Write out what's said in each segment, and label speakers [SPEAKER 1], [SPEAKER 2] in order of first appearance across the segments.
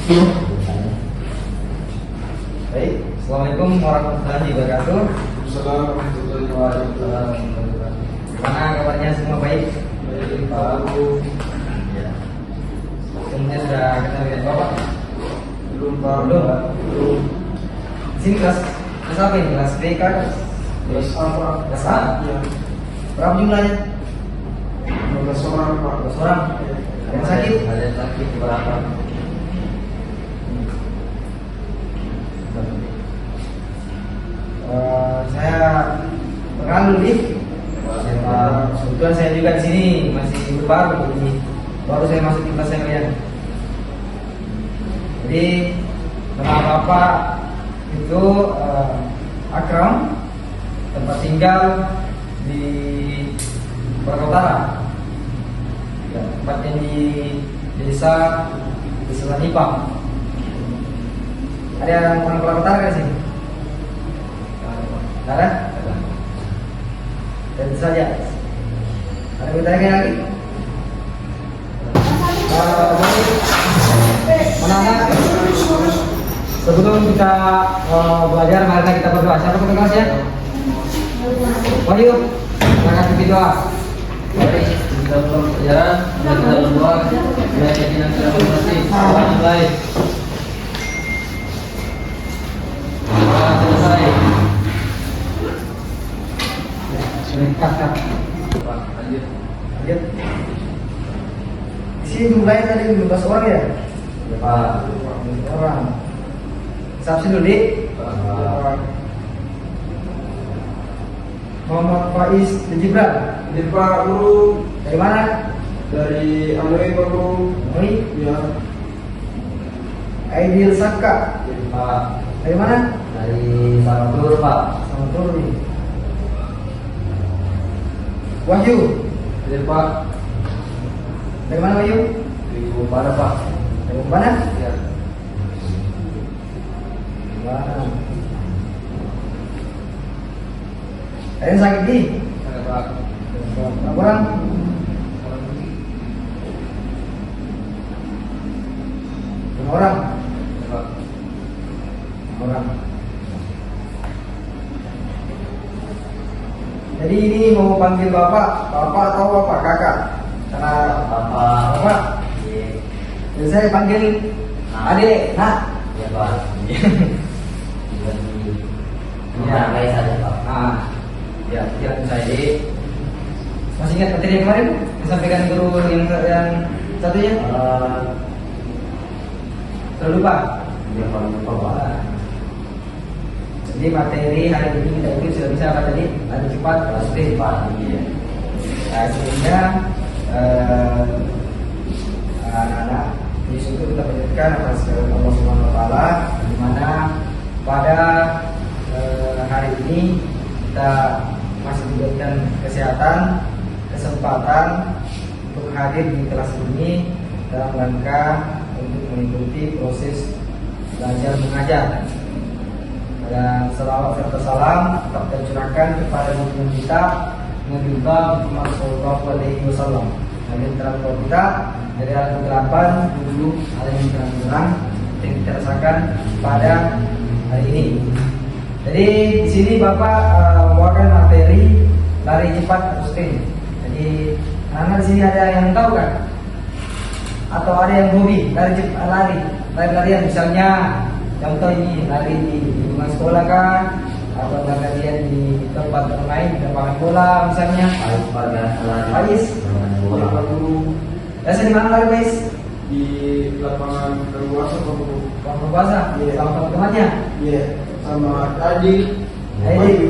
[SPEAKER 1] Baik, Assalamualaikum warahmatullahi wabarakatuh.
[SPEAKER 2] Assalamualaikum warahmatullahi wabarakatuh.
[SPEAKER 1] Gimana kabarnya semua baik?
[SPEAKER 2] Baik, Pak.
[SPEAKER 1] Ya. Semuanya sudah kenal dengan Bapak?
[SPEAKER 2] Belum, Pak.
[SPEAKER 1] Belum. Di sini kelas apa ini? Kelas BK?
[SPEAKER 2] Kelas apa?
[SPEAKER 1] Kelas A?
[SPEAKER 2] Ya.
[SPEAKER 1] Berapa jumlahnya?
[SPEAKER 2] 12 orang, Pak.
[SPEAKER 1] 12 orang. Ada yang sakit?
[SPEAKER 3] Ada yang sakit berapa?
[SPEAKER 1] Saya pengalu nih. Kebetulan saya juga di sini masih baru, jadi baru saya masuk di kelas kalian. Jadi nama Bapak itu Akram, tempat tinggal di Utara, ya, tempatnya di desa Selanipang. Ada yang orang Utara nggak sih? Ada? Dan itu saja. Ada yang bertanya lagi? Anak-anak, sebelum kita belajar, mari kita berdoa. Siapa yang kelasnya? Wahyu, silakan pimpin doa.
[SPEAKER 3] Mari kita buka pelajaran, mari kita berdoa. Biar keyakinan kita berhasil. Doa yang baik. Doa selesai.
[SPEAKER 1] Kak.
[SPEAKER 3] Pak, lanjut.
[SPEAKER 1] Lanjut. Di sini jumlahnya tadi 15 orang ya?
[SPEAKER 3] Ya, Pak.
[SPEAKER 1] 15 orang. Sabsi dulu, Dik.
[SPEAKER 3] Pak.
[SPEAKER 1] Muhammad Faiz Jibran.
[SPEAKER 2] Ini Pak Guru
[SPEAKER 1] Dari mana?
[SPEAKER 2] dari Amri, Pak Guru.
[SPEAKER 1] Ini.
[SPEAKER 2] Ya.
[SPEAKER 1] Aidil Saka.
[SPEAKER 3] Pak.
[SPEAKER 1] Dari mana?
[SPEAKER 3] Dari Samatur, Pak.
[SPEAKER 1] Sama Turun. Wahyu.
[SPEAKER 3] Dari Pak.
[SPEAKER 1] Dari mana Wahyu?
[SPEAKER 3] Dari Bupara, Pak.
[SPEAKER 1] Dari mana?
[SPEAKER 3] Ya.
[SPEAKER 1] Mana? Ada yang sakit nih?
[SPEAKER 3] Ada, Pak.
[SPEAKER 1] Berapa orang? Lima orang.
[SPEAKER 3] Ya, Pak.
[SPEAKER 1] Lima orang. Jadi ini mau panggil bapak atau bapak kakak? Karena
[SPEAKER 3] Bapak.
[SPEAKER 1] bapak.
[SPEAKER 3] Iya.
[SPEAKER 1] Jadi saya panggil adik, nak.
[SPEAKER 3] Ya, Pak. Ya, baik saja, Pak.
[SPEAKER 1] Nah, ya pikiran saya jadi masih ingat materi yang kemarin disampaikan guru yang satunya? Terlupa.
[SPEAKER 3] Ya, Pak. Pak.
[SPEAKER 1] Jadi materi hari ini kita itu sudah bisa apa tadi? Lari cepat, pasti
[SPEAKER 3] Pak. Iya.
[SPEAKER 1] Nah, sehingga anak-anak di situ kita panjatkan atas Allah Subhanahu Wa Taala, di mana pada hari ini kita masih diberikan kesehatan, kesempatan untuk hadir di kelas ini dalam rangka untuk mengikuti proses belajar mengajar. Dan salawat serta salam tetap kita curahkan kepada junjungan kita Nabi Muhammad Sallallahu Alaihi Wasallam. Nabi terakhir kita dari ayat ke-8 dulu ada yang terang yang kita rasakan pada hari ini. Jadi di sini Bapak membawakan materi lari cepat atau sprint. Jadi anak di sini ada yang tahu kan? Atau ada yang hobi lari-larian misalnya contoh ini lari di lingkungan sekolah kan, atau larian di tempat lain di lapangan bola misalnya.
[SPEAKER 3] Baik, Pak. Ya,
[SPEAKER 1] Faiz.
[SPEAKER 2] Ya, Pak Guru
[SPEAKER 1] Biasa di mana lari Faiz?
[SPEAKER 2] di lapangan berkuasa, Pak Guru.
[SPEAKER 1] Lapangan puasa.
[SPEAKER 2] Iya.
[SPEAKER 1] Sama temannya.
[SPEAKER 2] Iya, sama Adi.
[SPEAKER 1] Ayo.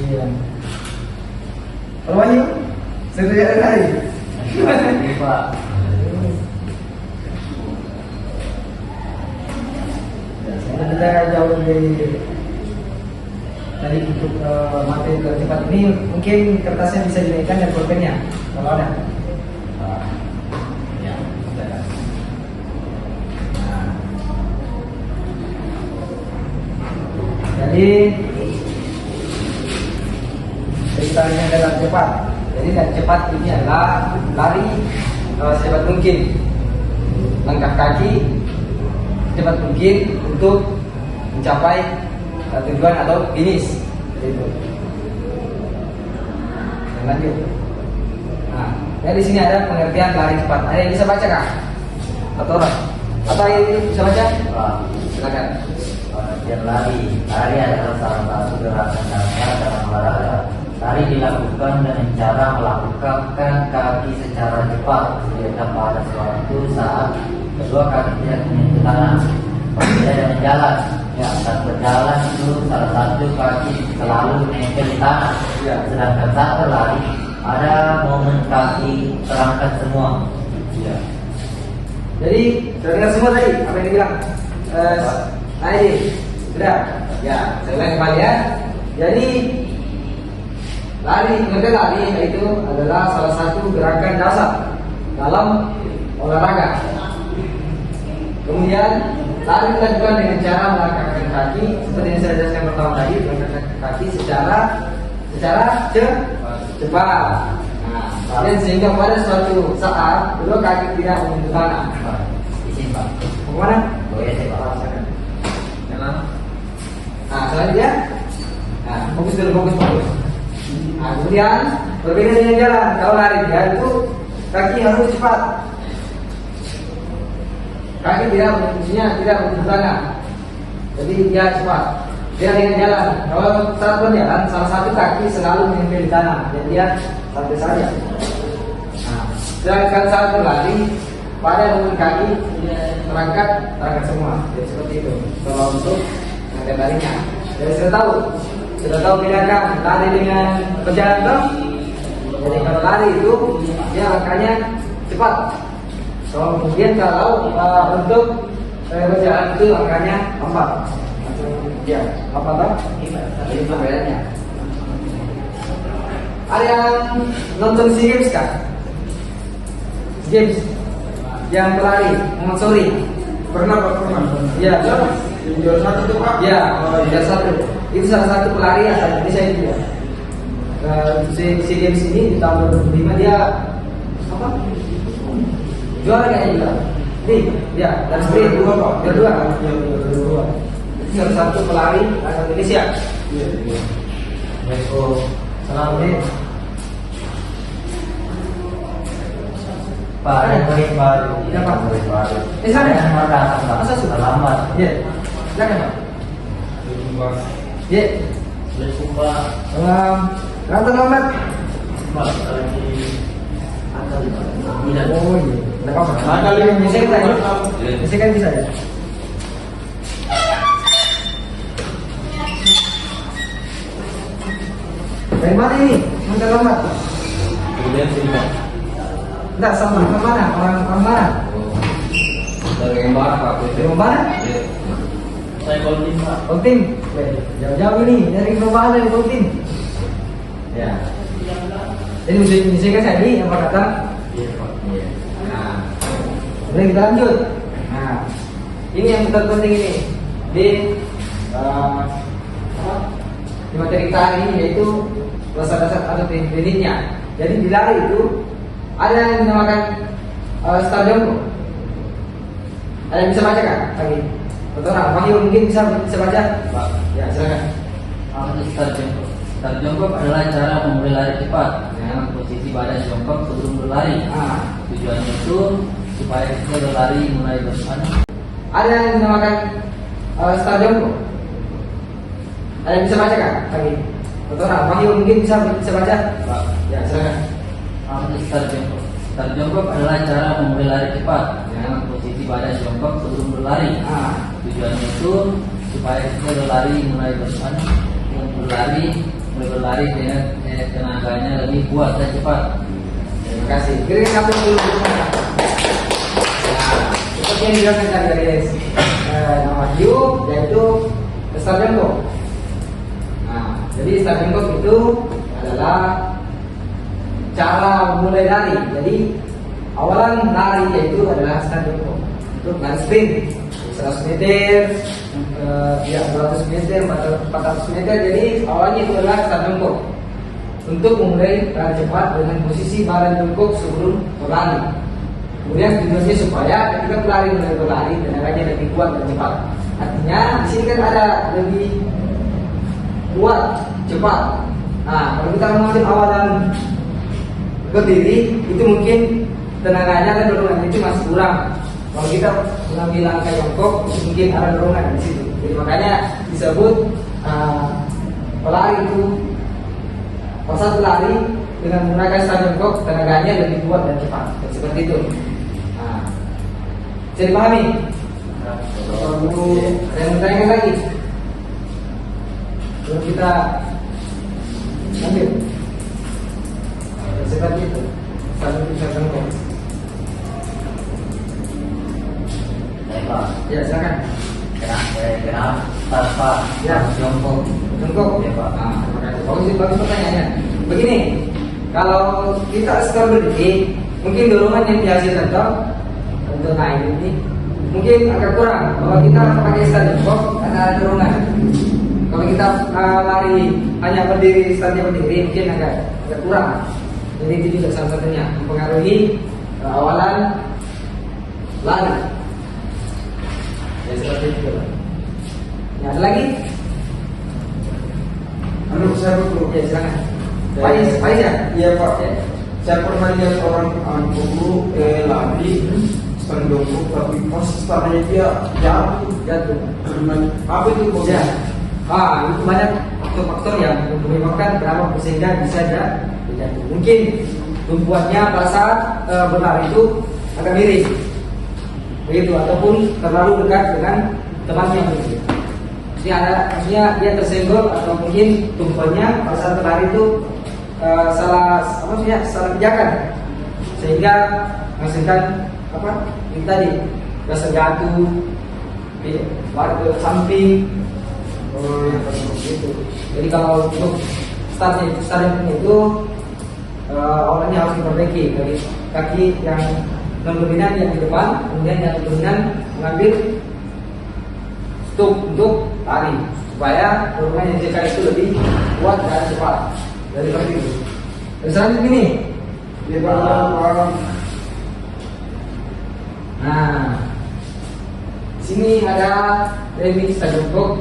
[SPEAKER 1] Iya. Kalau Wahyu, sering lari.
[SPEAKER 3] Iya, Pak.
[SPEAKER 1] Kita jauh dari tadi untuk materi cepat ini mungkin kertasnya bisa dinaikkan dan pulpennya kalau ada.
[SPEAKER 3] Ya, sudah.
[SPEAKER 1] Jadi ceritanya adalah cepat. Jadi lari cepat ini adalah lari secepat mungkin, langkah kaki secepat mungkin untuk mencapai tujuan atau finish. Itu. Dan lanjut. Nah, ya di sini ada pengertian lari cepat. Ada yang bisa baca kah? Atau orang? Atau yang bisa baca? Silakan.
[SPEAKER 4] Pengertian lari. Lari adalah salah satu gerakan dasar dalam olahraga. Lari dilakukan dengan cara melakukan kaki secara cepat, yaitu pada suatu saat kedua kaki tidak menyentuh tanah. Berbeda dengan jalan. Ya, saat berjalan itu salah satu kaki selalu menempel di tanah. Ya, sedangkan saat berlari ada momen kaki terangkat semua. Ya.
[SPEAKER 1] Jadi sudah dengar semua tadi apa yang dibilang? Nah ini sudah. Ya, saya ulang kembali ya. Jadi pengertian lari itu adalah salah satu gerakan dasar dalam olahraga. Kemudian lari dilakukan dengan cara melangkahkan kaki seperti yang saya jelaskan pertama tadi, melangkahkan kaki secara cepat. Nah, dan sehingga pada suatu saat kedua kaki tidak menyentuh tanah.
[SPEAKER 4] Izin Pak.
[SPEAKER 1] Mau kemana?
[SPEAKER 4] Boleh saya Pak.
[SPEAKER 1] Jalan. Nah, selanjutnya, nah, fokus. Nah, kemudian berbeda dengan jalan. Kalau lari dia itu kaki harus cepat. Kaki tidak menyentuh tanah. Jadi dia cepat. Dia dengan jalan. Kalau saat berjalan, salah satu kaki selalu menempel di tanah. Jadi dia santai saja. Nah, sedangkan saat berlari, pada momen kaki terangkat semua. Jadi seperti itu. Kalau untuk yang larinya, jadi sudah tahu bedakan lari dengan berjalan dong. Jadi kalau lari itu dia angkanya cepat. Kemudian kalau untuk berjalan itu angkanya 4. Ya, apa tak? Ini perbedaannya. Ada yang nonton SEA Games kan? Games yang berlari, sorry.
[SPEAKER 2] Pernah.
[SPEAKER 1] Ya,
[SPEAKER 2] Juara satu tuh Pak.
[SPEAKER 1] ya, juara satu. Itu salah satu pelari asal Indonesia itu ya. SEA Games ini di tahun 2005 dia apa? Juara kayaknya juga. Nih, ya, dan sprint kedua. Ini salah satu pelari asal Indonesia. Selamat ini.
[SPEAKER 4] Pak, ada murid baru.
[SPEAKER 1] Iya, Pak.
[SPEAKER 4] Murid baru.
[SPEAKER 1] Sana.
[SPEAKER 4] Yang mau datang Pak.
[SPEAKER 1] Masa sudah?
[SPEAKER 4] Terlambat.
[SPEAKER 1] Ya, silakan Pak. Ya, Rata lambat. Oh iya, tidak apa-apa.
[SPEAKER 2] Ada lima.
[SPEAKER 1] Misalkan tadi, misalkan bisa ya. Dari mana ini? Mantar lambat.
[SPEAKER 3] Kemudian sini Pak.
[SPEAKER 1] Enggak, sama mana? Orang mana?
[SPEAKER 3] Dari yang barat Pak.
[SPEAKER 1] Dari mana?
[SPEAKER 3] Iya. Saya Golden Pak.
[SPEAKER 1] Ultim. Jauh-jauh ini dari perubahan dari Ultim. Ya. Jadi misalkan tadi yang berkata.
[SPEAKER 3] Iya Pak. Iya.
[SPEAKER 1] Nah, kemudian kita lanjut. Nah, ini yang terpenting ini di materi kita hari ini yaitu dasar-dasar atau tekniknya. Jadi di lari itu ada yang dinamakan start jongkok. Ada yang bisa baca kan? Lagi. Betul nggak? Wahyu mungkin bisa baca?
[SPEAKER 3] Pak.
[SPEAKER 1] Ya silakan.
[SPEAKER 3] Apa itu start jongkok? Start jongkok adalah cara memulai lari cepat dengan posisi badan jongkok sebelum berlari.
[SPEAKER 1] Nah,
[SPEAKER 3] Tujuannya itu supaya kita berlari mulai berani.
[SPEAKER 1] ada yang dinamakan start jongkok. Ada yang bisa baca kan? Lagi. Betul nggak? Wahyu mungkin bisa baca?
[SPEAKER 3] Pak.
[SPEAKER 1] Ya silakan.
[SPEAKER 3] Apa itu start jongkok? Start jongkok adalah cara memulai lari cepat dengan posisi badan jongkok sebelum berlari.
[SPEAKER 1] Nah,
[SPEAKER 3] Tujuannya itu supaya kita berlari mulai berlari dengan tenaganya lebih kuat dan cepat.
[SPEAKER 1] terima kasih. Berikan kamu dulu. Nah, seperti yang dijelaskan tadi dari nama Wahyu, yaitu start jongkok. Nah, jadi start jongkok itu adalah cara memulai lari. Jadi awalan lari yaitu adalah start jongkok. Untuk lari sprint 100 meter, 200 meter, 400 meter. Jadi awalnya itu adalah start jongkok. Untuk memulai lari cepat dengan posisi badan jongkok sebelum berlari. Kemudian tujuannya supaya ketika berlari tenaganya lebih kuat dan cepat. Artinya di sini kan ada lebih kuat, cepat. Nah, kalau kita mengambil awalan berdiri itu mungkin tenaganya dan dorongan itu masih kurang. Kalau kita mengambil langkah jongkok itu mungkin ada dorongan di situ. Jadi makanya disebut pelari itu pas lari dengan menggunakan start jongkok tenaganya lebih kuat dan cepat. Seperti itu. Nah, bisa dipahami? Kalau saya mau tanyakan lagi, kalau kita ambil seperti itu, satu jongkok.
[SPEAKER 4] Baiklah.
[SPEAKER 1] Ya, silakan.
[SPEAKER 4] Kenapa tanpa
[SPEAKER 1] Ya.
[SPEAKER 4] jongkok?
[SPEAKER 1] Jongkok.
[SPEAKER 4] Ya, Pak.
[SPEAKER 1] Nah, terima kasih. Bagus pertanyaannya. Begini, kalau kita sekarang berdiri, mungkin dorongan yang dihasilkan untuk naik ini mungkin agak kurang. Kalau kita pakai stand jongkok karena ada dorongan. Kalau kita lari hanya berdiri, standnya berdiri mungkin agak kurang. Jadi itu juga salah satunya mempengaruhi awalan lari. Ya seperti itu. Ya, ada lagi?
[SPEAKER 2] Saya betul.
[SPEAKER 1] Ya silakan. Pais ya?
[SPEAKER 2] Iya Pak.
[SPEAKER 1] Ya.
[SPEAKER 2] Saya pernah lihat orang guru lari stand jongkok, tapi pas startnya dia jatuh. Karena apa itu Pak?
[SPEAKER 1] Ya. Itu banyak faktor-faktor yang menyebabkan kenapa sehingga bisa jatuh. Mungkin tumpuannya pada saat berlari itu agak miring, begitu, ataupun terlalu dekat dengan temannya begitu. Jadi maksudnya dia tersenggol atau mungkin tumpuannya pada saat berlari itu salah pijakan sehingga menghasilkan itu tadi rasa jatuh, lari ke samping. Gitu. Jadi kalau untuk starting itu awalnya harus diperbaiki dari kaki yang non dominan yang di depan, kemudian yang dominan mengambil stop untuk lari supaya dorongan yang jika itu lebih kuat dan cepat dari seperti itu. Dan selanjutnya ini,
[SPEAKER 2] Dia orang
[SPEAKER 1] nah sini ada remix jongkok.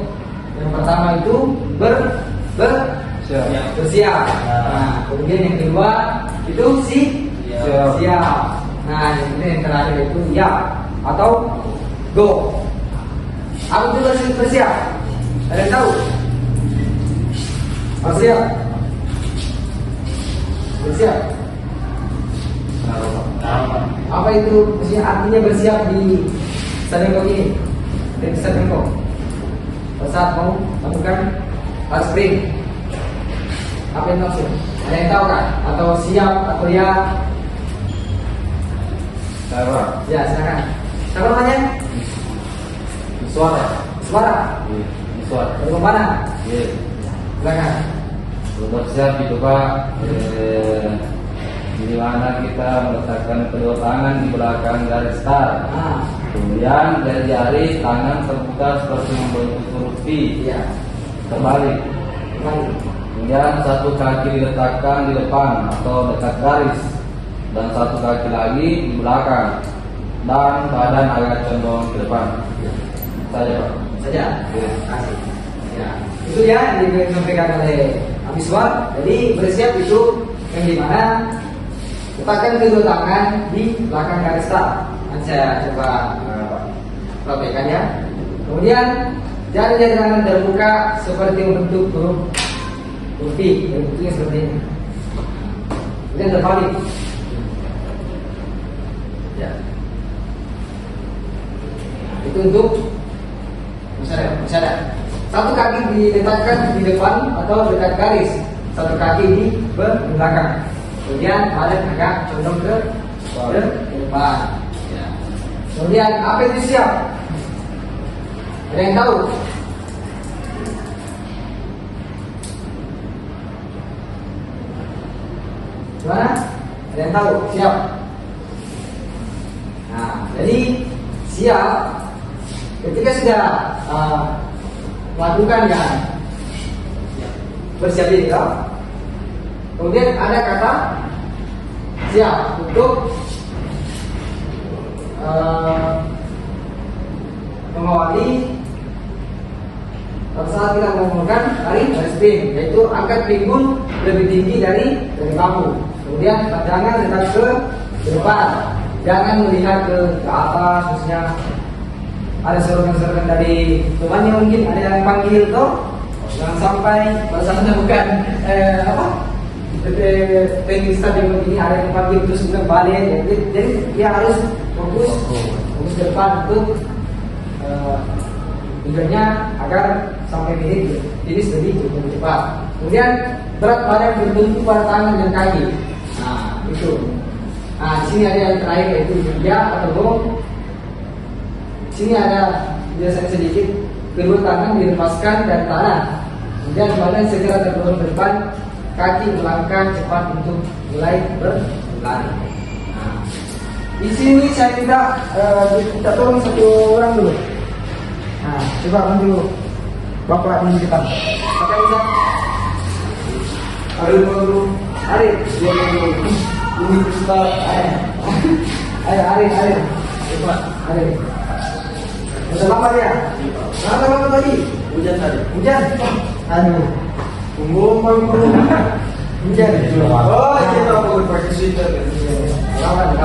[SPEAKER 1] Yang pertama itu bersiap. Nah, kemudian yang kedua itu siap. Nah, yang terakhir itu ya atau go. Apa itu bersiap? Ada yang tahu? Bersiap. Apa itu artinya bersiap di stadion ini? Di stadion saat mau lakukan sprint, apa yang maksud? Ada yang tahu kan? Atau siap atau ya?
[SPEAKER 3] Saya
[SPEAKER 1] Ya silakan. Siapa namanya?
[SPEAKER 3] suara. Suara.
[SPEAKER 1] Dari mana?
[SPEAKER 3] Iya.
[SPEAKER 1] Silakan.
[SPEAKER 3] Bersiap itu Pak, di mana kita meletakkan kedua tangan di belakang garis start. Kemudian jari-jari tangan terbuka seperti membentuk huruf V.
[SPEAKER 1] Iya.
[SPEAKER 3] Terbalik. Kemudian satu kaki diletakkan di depan atau dekat garis dan satu kaki lagi di belakang dan badan agak condong ke depan. Saja Pak.
[SPEAKER 1] Saja.
[SPEAKER 3] Iya.
[SPEAKER 1] Kasih. Ya. Itu ya yang disampaikan oleh Abiswar. Jadi bersiap itu yang dimana letakkan kedua tangan di belakang garis start. Nanti saya coba praktekkan ya. Kemudian jari-jari tangan terbuka seperti membentuk huruf V, bentuknya seperti ini. Kemudian terbalik. Ya. Itu untuk misalnya satu kaki diletakkan di depan atau dekat garis, satu kaki di belakang. Kemudian badan agak condong ke depan. Ya. Kemudian apa itu siap? Ada yang tahu? Gimana? Ada yang tahu? Siap. Nah, jadi siap ketika sudah melakukan yang bersiap diri, kemudian ada kata siap untuk baris tim, yaitu angkat pinggul lebih tinggi dari bahu. Kemudian pandangan tetap ke depan, jangan melihat ke atas. Khususnya ada serangan-serangan dari temannya, mungkin ada yang panggil tuh, jangan sampai bahasanya bukan teknis stadion ini ada yang panggil terus kemudian balik. Jadi dia harus fokus ke depan untuk tujuannya agar sampai finish lebih cepat. Kemudian berat badan bertumpu pada tangan dan kaki. Nah, itu. Nah, di sini ada yang terakhir yaitu ya atau gong. Sini ada biasanya sedikit, kedua tangan dilepaskan dari tanah. Kemudian badan segera terdorong ke depan, kaki melangkah cepat untuk mulai berlari. Nah, di sini saya minta tolong satu orang dulu. Nah, coba bantu Bapak di depan. Kakak bisa?
[SPEAKER 2] Arif dulu.
[SPEAKER 1] Arif.
[SPEAKER 2] Dia dulu. Ini Ustaz.
[SPEAKER 1] Ayo Arif. Coba Arif. Udah lama dia? Lama tadi?
[SPEAKER 2] Hujan tadi.
[SPEAKER 1] Hujan? Aduh.
[SPEAKER 2] Tunggu bang.
[SPEAKER 1] Hujan.
[SPEAKER 2] Oh, kita mau pakai sweater.
[SPEAKER 1] Lama.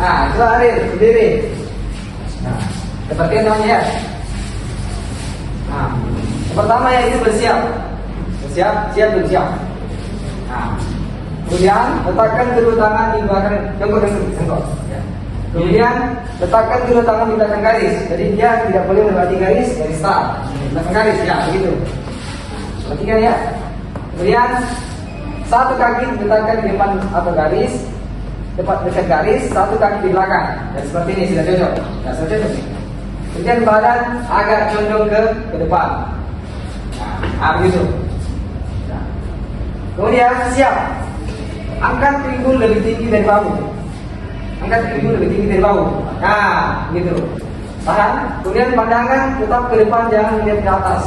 [SPEAKER 1] Ah, coba Arif berdiri. Nah, seperti namanya ya. Nah, pertama ya itu bersiap. Bersiap. Nah, kemudian letakkan kedua tangan di belakang jengkok. Kemudian letakkan kedua tangan di belakang garis. Jadi dia tidak boleh melewati garis start. Belakang garis ya, begitu. Perhatikan ya. Kemudian satu kaki diletakkan di depan atau garis, dekat garis, satu kaki di belakang. Dan seperti ini sudah cocok. Ya, sudah cocok. Kemudian badan agak condong ke depan. Nah, begitu. Nah. Kemudian siap. Angkat pinggul lebih tinggi dari bahu. Nah, gitu. Tahan. Kemudian pandangan tetap ke depan, jangan melihat ke atas.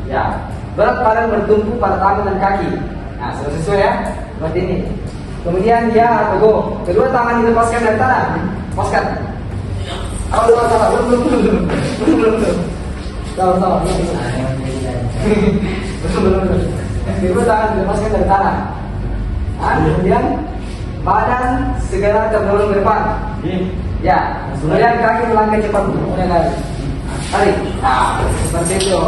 [SPEAKER 1] Ya. Berat badan bertumpu pada tangan dan kaki. Nah, sesuai ya. Seperti ini. Kemudian ya atau go. Kedua tangan dilepaskan dari tanah. Lepaskan. Belum. Tahu. Belum. Kedua tangan dilepaskan dari tanah. Nah, kemudian badan segera terdorong ke depan. Ya, kemudian kaki melangkah cepat. Kemudian tarik. Nah, seperti itu.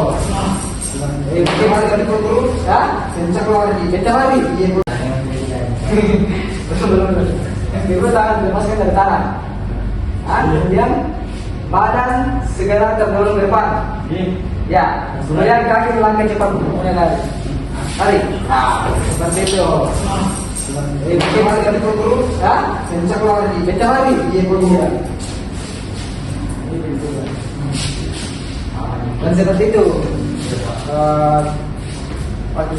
[SPEAKER 1] Bagaimana tadi guru? Ya, kencang lagi. Iya. Belum. Kedua tangan dilepaskan dari tanah. Nah, kemudian badan segera terdorong ke depan. Ya, kemudian kaki melangkah cepat. Kemudian tarik. Nah, seperti itu. Bagaimana tadi guru? Ya, kencang lagi. Iya. Dan seperti itu.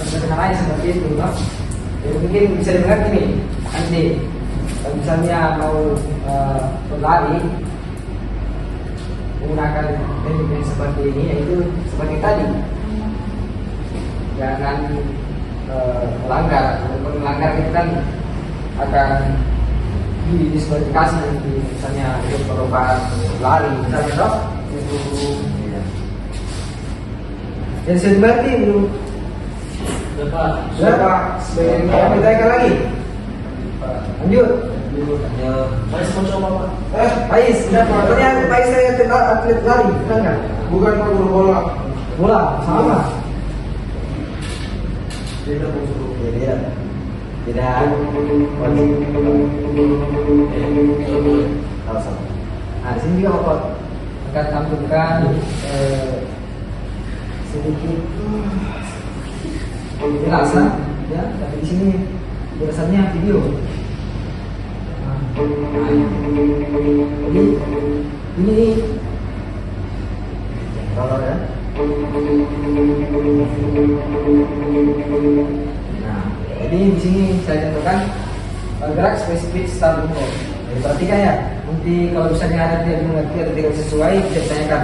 [SPEAKER 1] Sederhananya seperti itu, no? Jadi mungkin bisa didengar gini, nanti kalau misalnya mau berlari menggunakan teknik seperti ini, yaitu seperti tadi, jangan melanggar. Kalau melanggar itu kan akan didiskualifikasi nanti, misalnya untuk berobat lari, misalnya dok. Yang saya berarti belum. Berapa? Kita ikan lagi. Lanjut.
[SPEAKER 2] Ais mau coba Pak?
[SPEAKER 1] Ais. Katanya Ais saya atlet lari, benar nggak?
[SPEAKER 2] Bukan Pak, guru bola.
[SPEAKER 1] Bola, sama.
[SPEAKER 2] Beda guru.
[SPEAKER 1] Tidak. Sama. Nah, di sini juga Bapak akan tampilkan sedikit penjelasan ya, tapi di sini biasanya video. Jadi ini kalau ya. Nah, jadi di sini saya contohkan gerak spesifik start movement. Jadi perhatikan ya. Nanti kalau misalnya ada tidak mengerti atau tidak sesuai, bisa ditanyakan.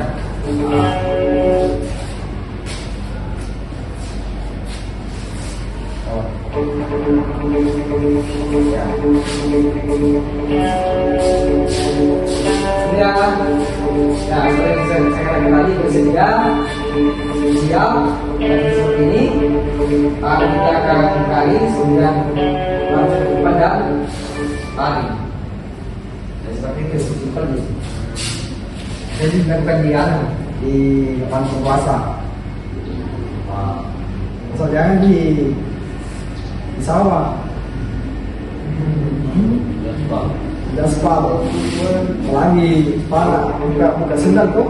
[SPEAKER 1] Ya, seperti saya katakan tadi, bersedia siap dan seperti ini. Kita akan garis kemudian lanjut kepada lari. Jadi seperti itu simpel. Jadi bukan di lapangan puasa. Asal jangan di sawah. Gaspal, lagi parah, bukan sedang kok.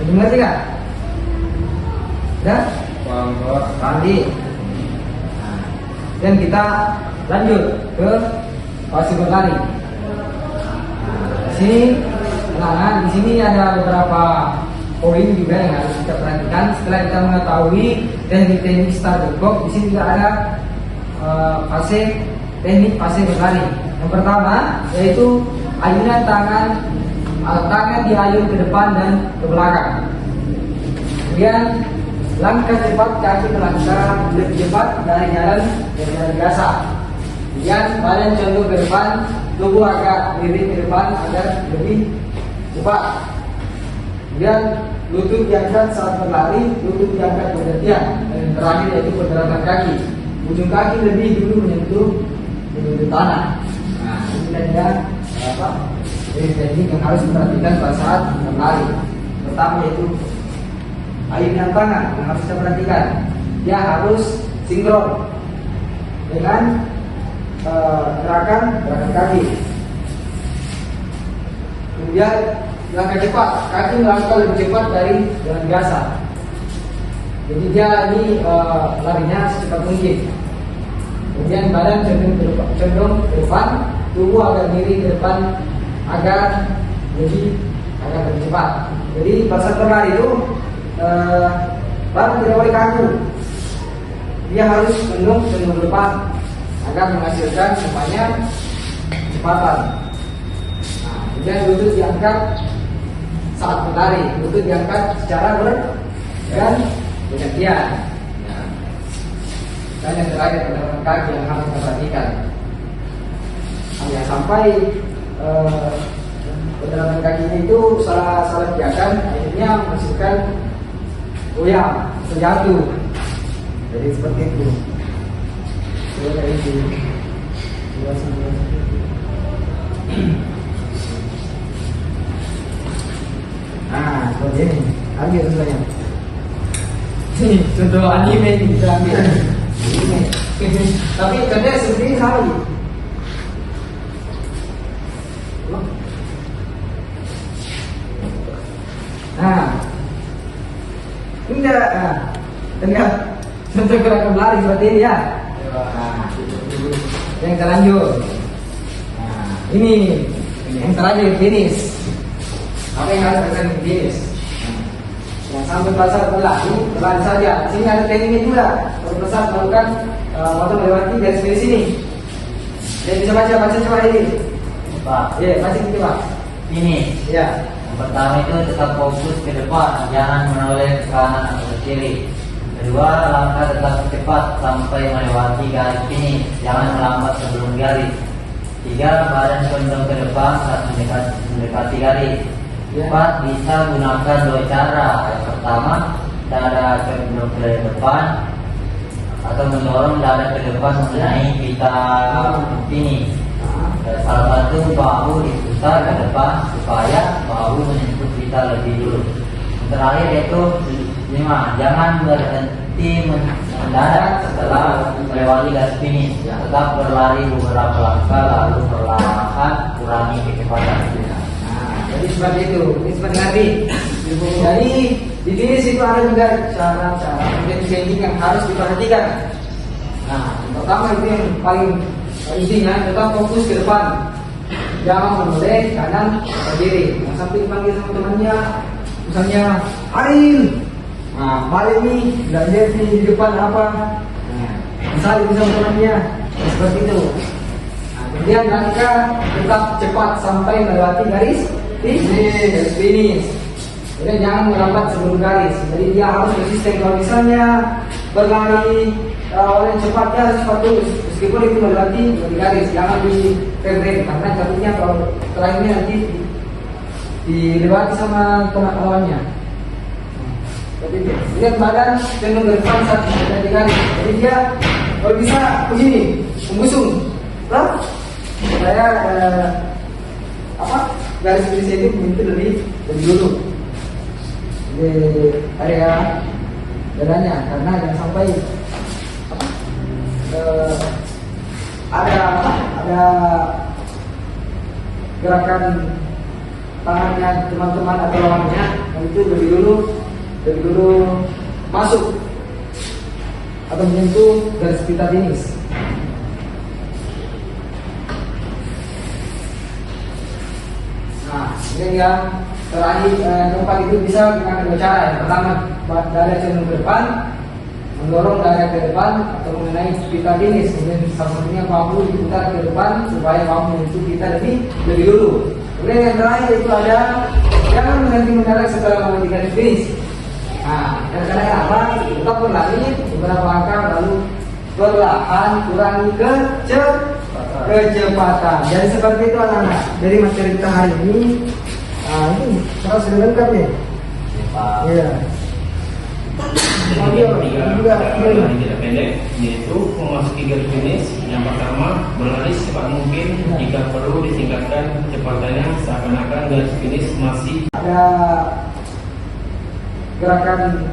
[SPEAKER 1] Sudah mengerti kan? Sudah? Tadi. Dan kita lanjut ke posisi berlari. Di sini, di sini ada beberapa poin juga yang harus kita perhatikan. Setelah kita mengetahui teknik-teknik start box, di sini juga ada teknik fase berlari. Yang pertama yaitu ayunan tangan diayun ke depan dan ke belakang. Kemudian langkah cepat, kaki melangkah lebih cepat dari jalan biasa. Kemudian badan condong ke depan, tubuh agak miring ke depan agar lebih cepat. Kemudian lutut diangkat saat berlari, lutut diangkat bergantian. Dan yang terakhir yaitu pergerakan kaki. Ujung kaki lebih dulu menyentuh tanah. Nah, ini adalah teknik yang harus diperhatikan pada saat berlari. Pertama yaitu ayunan tangan yang harus kita perhatikan. Dia harus sinkron dengan gerakan kaki. Kemudian langkah cepat, kaki melangkah lebih cepat dari jalan biasa. Jadi dia ini larinya secepat mungkin. Kemudian badan condong ke depan, tubuh agak miring ke depan agar lebih cepat. Jadi pada saat berlari itu badan tidak boleh kaku. Dia harus condong ke depan agar menghasilkan semuanya kecepatan. Nah, kemudian lutut diangkat saat berlari, lutut diangkat secara bergantian. Dan yang terakhir adalah kaki yang harus kita perhatikan. Ya, sampai pergerakan kakinya itu salah gerakan, akhirnya menghasilkan goyang, terjatuh. Jadi seperti itu. Nah, seperti ini. Ambil contohnya. Contoh anime ini kita ambil. Tapi contohnya seperti ini sama. Nah, enggak. Enggak. Contoh gerakan lari seperti ini ya. Nah, yang terlanjur. Nah, ini yang terlanjur finish. Apa yang harus kita finish? Yang sampai pasar berlari saja. Sini ada tekniknya juga. Kalau pasar melakukan waktu melewati garis finish ini. Dan bisa baca coba ini.
[SPEAKER 4] Pak.
[SPEAKER 1] Ya, baca gitu Pak.
[SPEAKER 4] Ini.
[SPEAKER 1] Ya.
[SPEAKER 4] Yang pertama itu tetap fokus ke depan, jangan menoleh ke kanan atau ke kiri. Kedua, langkah tetap cepat sampai melewati garis finish, jangan melambat sebelum garis. Tiga, badan condong ke depan saat mendekati garis. Empat, bisa gunakan dua cara. Yang pertama, dada condong ke depan atau mendorong dada ke depan mengenai pita finish. Salah satu bahu diputar ke depan supaya bahu menyentuh pita lebih dulu. Yang terakhir yaitu 5. Jangan berhenti mendadak setelah melewati garis finish. Tetap berlari beberapa langkah lalu perlahan kurangi kecepatan.
[SPEAKER 1] Jadi seperti itu. Ini seperti nanti. Jadi di finish itu ada juga cara-cara teknik yang harus diperhatikan. Nah, pertama itu yang paling intinya tetap fokus ke depan, jangan menoleh kanan atau kiri. Yang sampai dipanggil sama temannya, misalnya Aril, nah balik nih, nggak lihat di depan apa, nah, misalnya bisa temannya seperti itu. Nah, kemudian langkah tetap cepat sampai melewati garis finish. Jadi jangan melambat sebelum garis. Jadi dia harus konsisten. Kalau misalnya berlari oleh cepatnya harus cepat terus, meskipun itu berarti di garis, jangan di rem karena jatuhnya kalau terakhirnya nanti dilewati sama teman lawannya. Jadi lihat badan cenderung ke depan saat di garis. Jadi dia kalau bisa begini, membusung. Lah, saya garis finish itu itu lebih dulu. Di area dadanya karena jangan sampai ada gerakan tangannya teman-teman atau lawannya itu lebih dulu masuk atau menyentuh garis pita finish. Nah, ini yang terakhir keempat itu bisa dengan dua cara. Yang pertama dada cenderung ke depan, mendorong dada ke depan atau mengenai pita finish. Kemudian salah satunya bahu diputar ke depan supaya bahu menyentuh kita lebih dulu. Kemudian yang terakhir itu ada jangan berhenti mendarat setelah melewati garis finish. Nah, dan karena apa? Tetap berlari beberapa langkah lalu perlahan kurangi kecepatan. Jadi seperti itu anak-anak. Dari materi kita hari ini, itu harus lengkap ya. Iya.
[SPEAKER 5] Tidak pendek, yaitu memasuki garis finish. Yang pertama, berlari secepat mungkin. Jika perlu ditingkatkan kecepatannya seakan-akan garis finish masih
[SPEAKER 1] ada gerakan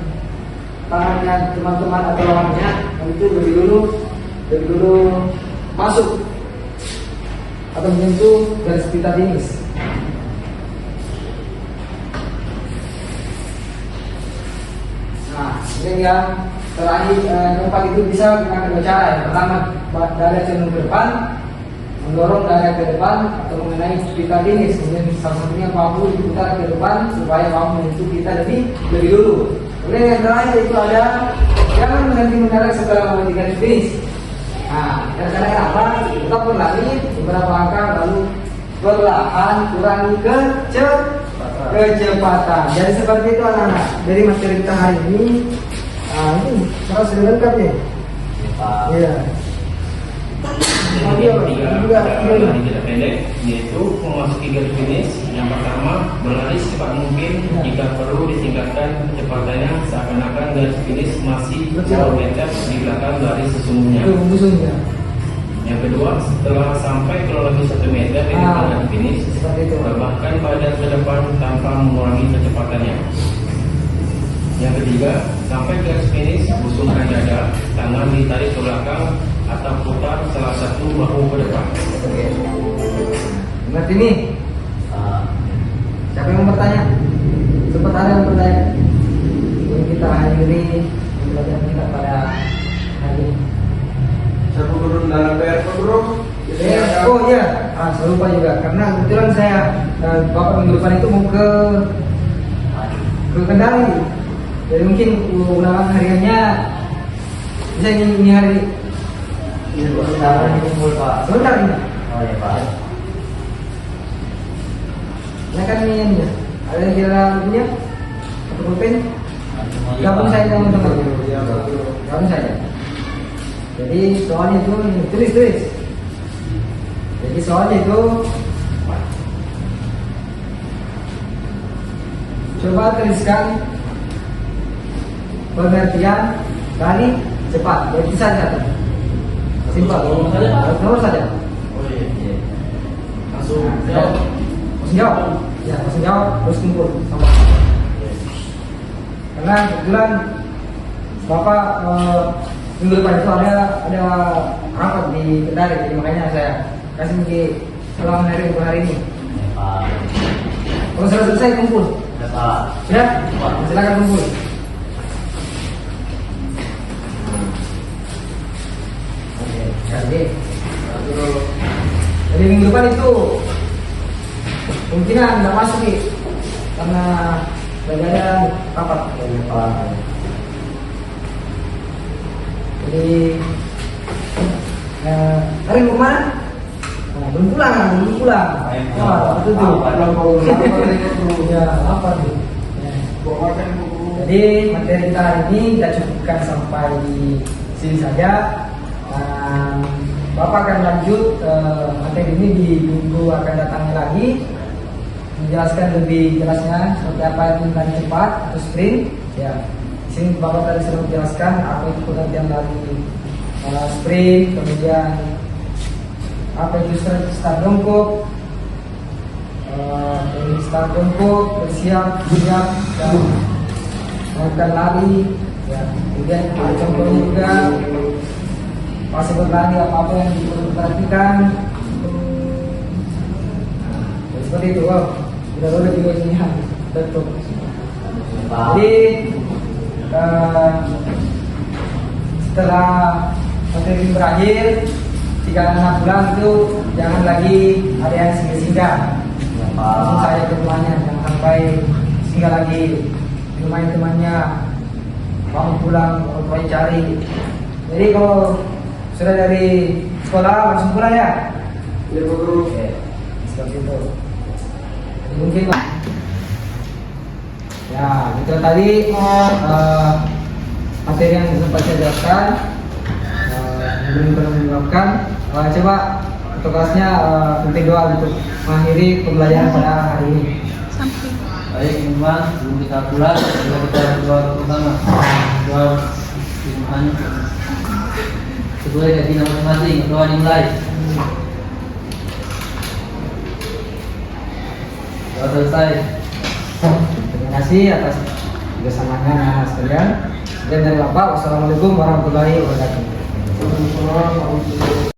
[SPEAKER 1] tangannya teman-teman atau lawannya itu lebih dulu masuk atau menyentuh garis pita finish. Nah, ini yang terakhir keempat itu bisa dengan dua cara. Yang pertama dada cenderung ke depan, mendorong dada ke depan atau mengenai pita finish. Kemudian salah satunya bahu diputar ke depan supaya bahu menyentuh kita lebih dulu. Kemudian yang terakhir itu ada jangan berhenti mendarat setelah melewati garis finish. Nah, dan karena apa? Tetap berlari beberapa langkah lalu perlahan kurangi kecepatan. Jadi seperti itu anak-anak. Dari materi kita hari ini, itu harus lengkap ya. Iya.
[SPEAKER 5] tidak pendek, yaitu memasuki garis finish. Yang pertama, berlari secepat mungkin. Jika perlu ditingkatkan kecepatannya seakan-akan garis finish masih 10 meter di belakang garis sesungguhnya.
[SPEAKER 1] Itu musuhnya.
[SPEAKER 5] Yang kedua, setelah sampai kurang lebih 1 meter di depan garis finish,
[SPEAKER 1] Seperti itu.
[SPEAKER 5] rebahkan badan ke depan tanpa mengurangi kecepatannya. Yang ketiga, sampai garis finish, busungkan dada, tangan ditarik ke belakang atau putar salah satu bahu ke depan.
[SPEAKER 1] Oke. Ingat ini. Siapa yang mau bertanya? Sempat ada yang bertanya. Yang kita hadiri pembelajaran kita pada hari ini.
[SPEAKER 2] Saya turun dalam PR bro.
[SPEAKER 1] Oh iya, saya lupa juga karena kebetulan saya bapak minggu depan itu mau ke Kendari. Jadi mungkin ulangan hariannya bisa ini hari
[SPEAKER 4] Sebentar dikumpul Pak.
[SPEAKER 1] sebentar ini.
[SPEAKER 4] Oh ya Pak.
[SPEAKER 1] Ya kan ini ada yang kira punya atau pulpen? Gabung saya teman-teman. Gabung saya. Jadi soalnya itu ini, tulis. Jadi soalnya itu coba tuliskan pengertian dari cepat. Jadi saja. Simpel. Nomor saja.
[SPEAKER 5] Oh iya. Langsung
[SPEAKER 1] Langsung jawab. Ya, langsung jawab terus kumpul sama. Karena kebetulan Bapak minggu depan itu ada rapat di Kendari, jadi makanya saya kasih di selama hari untuk hari ini.
[SPEAKER 4] Ya Pak.
[SPEAKER 1] Kalau sudah selesai kumpul.
[SPEAKER 4] Ya Pak.
[SPEAKER 1] Ya, silakan kumpul. Oke, jadi minggu depan itu kemungkinan nggak masuk nih karena ada rapat.
[SPEAKER 4] Ya Pak.
[SPEAKER 1] Jadi hari mau kemana? Belum pulang. Wah, itu tuh. Ya, apa tuh? Ya.
[SPEAKER 2] Bawakan buku.
[SPEAKER 1] Jadi materi kita hari ini kita cukupkan sampai di sini saja. Bapak akan lanjut materi ini di minggu akan datangnya lagi, menjelaskan lebih jelasnya seperti apa itu lari cepat atau sprint. Ya, di sini Bapak tadi sudah menjelaskan apa itu pengertian dari sprint, kemudian apa itu start jongkok, start jongkok, bersiap, siap, dan melakukan lari. Ya, kemudian contohnya juga masih berlari apa yang perlu diperhatikan. Nah, seperti itu. Wow, sudah boleh juga ini betul. Jadi setelah materi berakhir 3-6 bulan itu jangan lagi ada yang singgah-singgah. Langsung saya ke rumahnya, jangan sampai singgah lagi di rumah temannya. Bangun pulang, orang tuanya cari. Jadi kalau sudah dari sekolah langsung pulang ya.
[SPEAKER 2] Ya Pak Guru.
[SPEAKER 1] Oke, seperti itu. Mungkin lah. Ya, itu tadi materi yang sempat saya jelaskan. Belum pernah menyebabkan. Coba tugasnya penting doa untuk mengakhiri pembelajaran pada hari ini.
[SPEAKER 3] Baik teman-teman, sebelum kita pulang, kita berdoa bersama. Doa Tuhan. Sesuai dengan masing-masing, doa dimulai. Doa selesai.
[SPEAKER 1] Terima kasih atas kebersamaan anak sekalian. Dan dari Bapak, wassalamualaikum warahmatullahi wabarakatuh.
[SPEAKER 2] Waalaikumsalam warahmatullahi wabarakatuh.